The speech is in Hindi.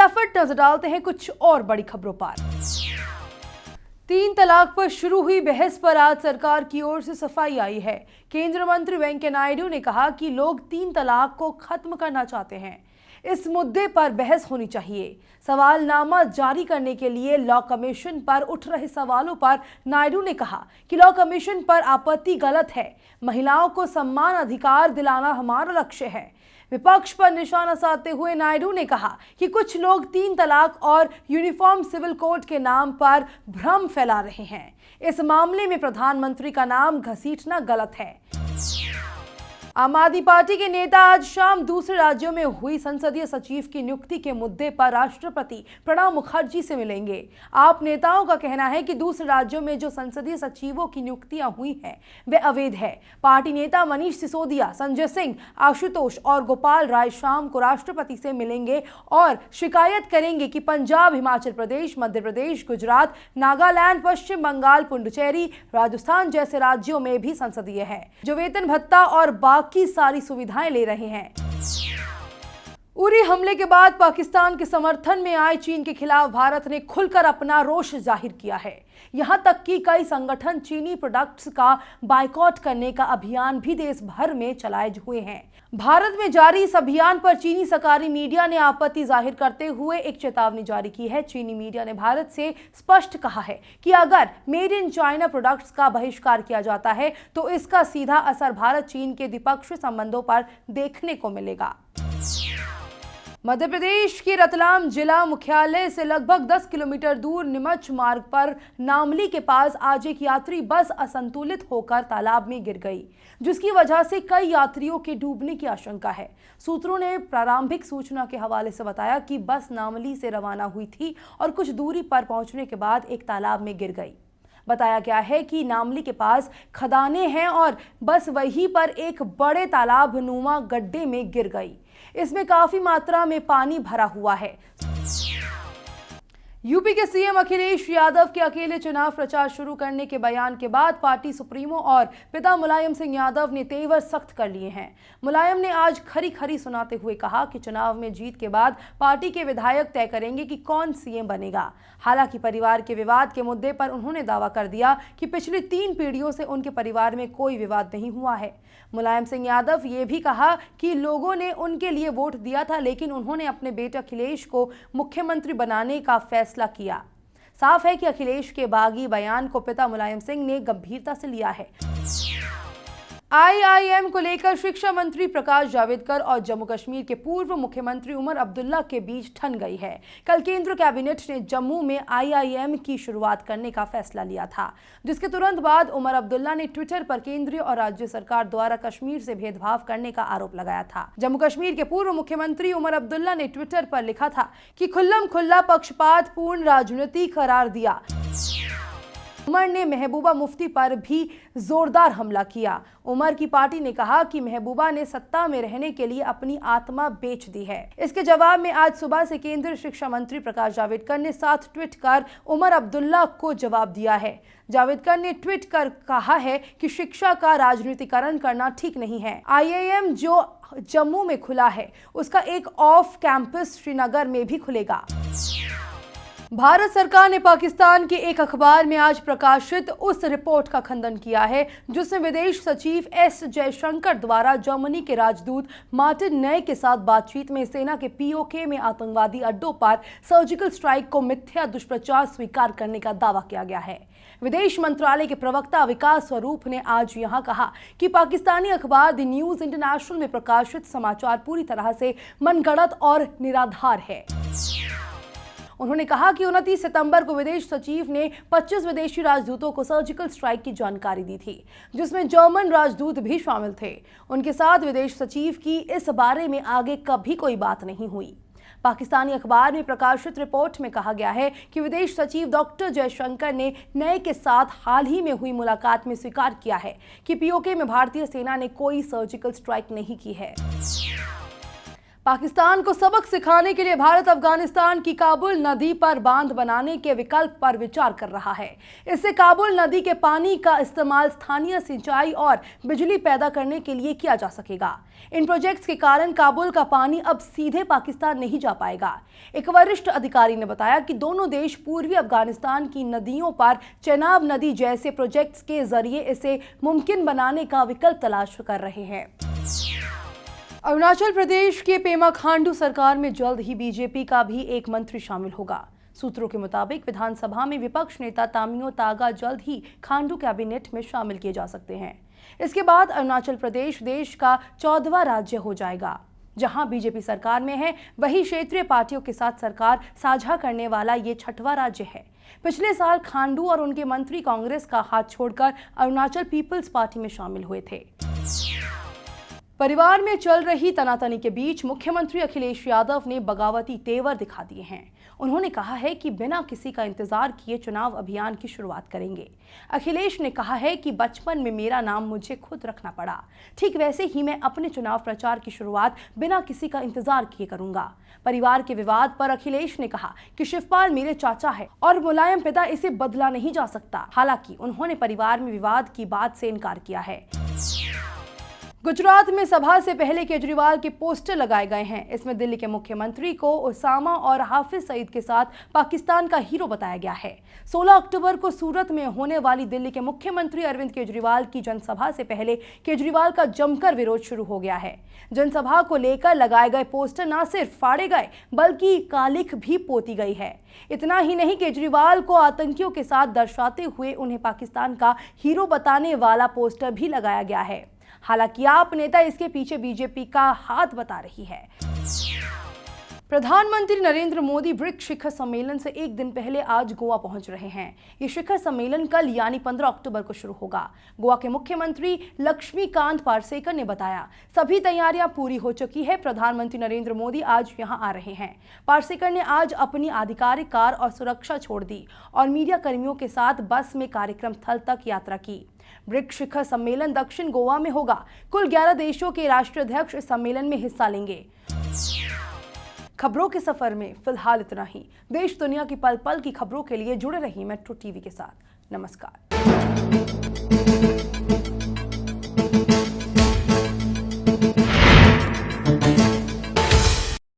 फटाफट नजर डालते हैं कुछ और बड़ी खबरों पर। 3 तलाक पर शुरू हुई बहस पर आज सरकार की ओर से सफाई आई है। केंद्रीय मंत्री वेंकैया नायडू ने कहा कि लोग 3 तलाक को खत्म करना चाहते हैं। इस मुद्दे पर बहस होनी चाहिए। सवालनामा जारी करने के लिए लॉ कमीशन पर उठ रहे सवालों पर नायडू ने कहा कि लॉ कमीशन पर आपत्ति गलत है। महिलाओं को समान अधिकार दिलाना हमारा लक्ष्य है। विपक्ष पर निशाना साधते हुए नायडू ने कहा कि कुछ लोग 3 तलाक और यूनिफॉर्म सिविल कोड के नाम पर भ्रम फैला रहे हैं। इस मामले में प्रधानमंत्री का नाम घसीटना गलत है। आम आदमी पार्टी के नेता आज शाम दूसरे राज्यों में हुई संसदीय सचिव की नियुक्ति के मुद्दे पर राष्ट्रपति प्रणब मुखर्जी से मिलेंगे। आप नेताओं का कहना है कि दूसरे राज्यों में जो संसदीय सचिवों की नियुक्तियां हुई हैं वे अवैध है। पार्टी नेता मनीष सिसोदिया, संजय सिंह, आशुतोष और गोपाल राय शाम को राष्ट्रपति से मिलेंगे और शिकायत करेंगे कि पंजाब, हिमाचल प्रदेश, मध्य प्रदेश, गुजरात, नागालैंड, पश्चिम बंगाल, पुडुचेरी, राजस्थान जैसे राज्यों में भी संसदीय है जो वेतन भत्ता और की सारी सुविधाएं ले रहे हैं। उरी हमले के बाद पाकिस्तान के समर्थन में आए चीन के खिलाफ भारत ने खुलकर अपना रोष जाहिर किया है। यहां तक कि कई संगठन चीनी प्रोडक्ट्स का बायकॉट करने का अभियान भी देश भर में चलाए हुए हैं। भारत में जारी इस अभियान पर चीनी सरकारी मीडिया ने आपत्ति जाहिर करते हुए एक चेतावनी जारी की है। चीनी मीडिया ने भारत से स्पष्ट कहा है कि अगर मेड इन चाइना प्रोडक्ट्स का बहिष्कार किया जाता है तो इसका सीधा असर भारत चीन के द्विपक्षीय संबंधों पर देखने को मिलेगा। मध्य प्रदेश के रतलाम जिला मुख्यालय से लगभग 10 किलोमीटर दूर नीमच मार्ग पर नामली के पास आज एक यात्री बस असंतुलित होकर तालाब में गिर गई, जिसकी वजह से कई यात्रियों के डूबने की आशंका है। सूत्रों ने प्रारंभिक सूचना के हवाले से बताया कि बस नामली से रवाना हुई थी और कुछ दूरी पर पहुंचने के बाद एक तालाब में गिर गई। बताया गया है कि नामली के पास खदानें हैं और बस वहीं पर एक बड़े तालाब नुमा गड्ढे में गिर गई। इसमें काफी मात्रा में पानी भरा हुआ है। यूपी के सीएम अखिलेश यादव के अकेले चुनाव प्रचार शुरू करने के बयान के बाद पार्टी सुप्रीमो और पिता मुलायम सिंह यादव ने तेवर सख्त कर लिए हैं। मुलायम ने आज खरी खरी सुनाते हुए कहा कि चुनाव में जीत के बाद पार्टी के विधायक तय करेंगे कि कौन सीएम बनेगा। हालांकि परिवार के विवाद के मुद्दे पर उन्होंने दावा कर दिया कि पिछली 3 पीढ़ियों से उनके परिवार में कोई विवाद नहीं हुआ है। मुलायम सिंह यादव ये भी कहा कि लोगों ने उनके लिए वोट दिया था, लेकिन उन्होंने अपने बेटे अखिलेश को मुख्यमंत्री बनाने का फैसला किया। साफ है कि अखिलेश के बागी बयान को पिता मुलायम सिंह ने गंभीरता से लिया है। आईआईएम को लेकर शिक्षा मंत्री प्रकाश जावड़ेकर और जम्मू कश्मीर के पूर्व मुख्यमंत्री उमर अब्दुल्ला के बीच ठन गई है। कल केंद्र कैबिनेट ने जम्मू में आईआईएम की शुरुआत करने का फैसला लिया था, जिसके तुरंत बाद उमर अब्दुल्ला ने ट्विटर पर केंद्रीय और राज्य सरकार द्वारा कश्मीर से भेदभाव करने का आरोप लगाया था। जम्मू कश्मीर के पूर्व मुख्यमंत्री उमर अब्दुल्ला ने ट्विटर पर लिखा था कि खुल्लम खुल्ला पक्षपात पूर्ण राजनीति करार दिया। उमर ने महबूबा मुफ्ती पर भी जोरदार हमला किया। उमर की पार्टी ने कहा कि महबूबा ने सत्ता में रहने के लिए अपनी आत्मा बेच दी है। इसके जवाब में आज सुबह से केंद्रीय शिक्षा मंत्री प्रकाश जावड़ेकर ने 7 ट्वीट कर उमर अब्दुल्ला को जवाब दिया है। जावड़ेकर ने ट्वीट कर कहा है कि शिक्षा का राजनीतिकरण करना ठीक नहीं है। आईआईएम जो जम्मू में खुला है उसका एक ऑफ कैंपस श्रीनगर में भी खुलेगा। भारत सरकार ने पाकिस्तान के एक अखबार में आज प्रकाशित उस रिपोर्ट का खंडन किया है जिसमें विदेश सचिव एस जयशंकर द्वारा जर्मनी के राजदूत मार्टिन नय के साथ बातचीत में सेना के पीओके में आतंकवादी अड्डों पर सर्जिकल स्ट्राइक को मिथ्या दुष्प्रचार स्वीकार करने का दावा किया गया है। विदेश मंत्रालय के प्रवक्ता विकास स्वरूप ने आज यहां कहा कि पाकिस्तानी अखबार द न्यूज इंटरनेशनल में प्रकाशित समाचार पूरी तरह से मनगढ़ंत और निराधार है। उन्होंने कहा कि 29 सितंबर को विदेश सचिव ने 25 विदेशी राजदूतों को सर्जिकल स्ट्राइक की जानकारी दी थी, जिसमें जर्मन राजदूत भी शामिल थे। उनके साथ विदेश सचिव की इस बारे में आगे कभी कोई बात नहीं हुई। पाकिस्तानी अखबार में प्रकाशित रिपोर्ट में कहा गया है कि विदेश सचिव डॉक्टर जयशंकर ने नय के साथ हाल ही में हुई मुलाकात में स्वीकार किया है कि पीओके में भारतीय सेना ने कोई सर्जिकल स्ट्राइक नहीं की है। पाकिस्तान को सबक सिखाने के लिए भारत अफगानिस्तान की काबुल नदी पर बांध बनाने के विकल्प पर विचार कर रहा है। इससे काबुल नदी के पानी का इस्तेमाल स्थानीय सिंचाई और बिजली पैदा करने के लिए किया जा सकेगा। इन प्रोजेक्ट्स के कारण काबुल का पानी अब सीधे पाकिस्तान नहीं जा पाएगा। एक वरिष्ठ अधिकारी ने बताया कि दोनों देश पूर्वी अफगानिस्तान की नदियों पर चेनाब नदी जैसे प्रोजेक्ट्स के जरिए इसे मुमकिन बनाने का विकल्प तलाश कर रहे हैं। अरुणाचल प्रदेश के पेमा खांडू सरकार में जल्द ही बीजेपी का भी एक मंत्री शामिल होगा। सूत्रों के मुताबिक विधानसभा में विपक्ष नेता तामियो तागा जल्द ही खांडू कैबिनेट में शामिल किए जा सकते हैं। इसके बाद अरुणाचल प्रदेश देश का 14वां राज्य हो जाएगा। जहां बीजेपी सरकार में है, वही क्षेत्रीय पार्टियों के साथ सरकार साझा करने वाला ये 6वां राज्य है। पिछले साल खांडू और उनके मंत्री कांग्रेस का हाथ छोड़कर अरुणाचल पीपल्स पार्टी में शामिल हुए थे। परिवार में चल रही तनातनी के बीच मुख्यमंत्री अखिलेश यादव ने बगावती तेवर दिखा दिए हैं। उन्होंने कहा है कि बिना किसी का इंतजार किए चुनाव अभियान की शुरुआत करेंगे। अखिलेश ने कहा है कि बचपन में मेरा नाम मुझे खुद रखना पड़ा, ठीक वैसे ही मैं अपने चुनाव प्रचार की शुरुआत बिना किसी का इंतजार किए करूंगा। परिवार के विवाद पर अखिलेश ने कहा कि शिवपाल मेरे चाचा है और मुलायम पिता, इसे बदला नहीं जा सकता। हालांकि उन्होंने परिवार में विवाद की बात से इनकार किया है। गुजरात में सभा से पहले केजरीवाल के पोस्टर लगाए गए हैं। इसमें दिल्ली के मुख्यमंत्री को ओसामा और हाफिज सईद के साथ पाकिस्तान का हीरो बताया गया है। 16 अक्टूबर को सूरत में होने वाली दिल्ली के मुख्यमंत्री अरविंद केजरीवाल की जनसभा से पहले केजरीवाल का जमकर विरोध शुरू हो गया है। जनसभा को लेकर लगाए गए पोस्टर न सिर्फ फाड़े गए बल्कि कालिख भी पोती गई है। इतना ही नहीं, केजरीवाल को आतंकियों के साथ दर्शाते हुए उन्हें पाकिस्तान का हीरो बताने वाला पोस्टर भी लगाया गया है। हालांकि आप नेता इसके पीछे बीजेपी का हाथ बता रही है। प्रधानमंत्री नरेंद्र मोदी ब्रिक्स शिखर सम्मेलन से एक दिन पहले आज गोवा पहुंच रहे हैं। ये शिखर सम्मेलन कल यानी 15 अक्टूबर को शुरू होगा। गोवा के मुख्यमंत्री लक्ष्मीकांत पार्सेकर ने बताया, सभी तैयारियां पूरी हो चुकी है। प्रधानमंत्री नरेंद्र मोदी आज यहां आ रहे हैं। पार्सेकर ने आज अपनी आधिकारिक कार और सुरक्षा छोड़ दी और मीडिया कर्मियों के साथ बस में कार्यक्रम स्थल तक यात्रा की। ब्रिक्स शिखर सम्मेलन दक्षिण गोवा में होगा। कुल 11 देशों के राष्ट्राध्यक्ष इस सम्मेलन में हिस्सा लेंगे। खबरों के सफर में फिलहाल इतना ही। देश दुनिया की पल पल की खबरों के लिए जुड़े रहिए मेट्रो टीवी के साथ। नमस्कार।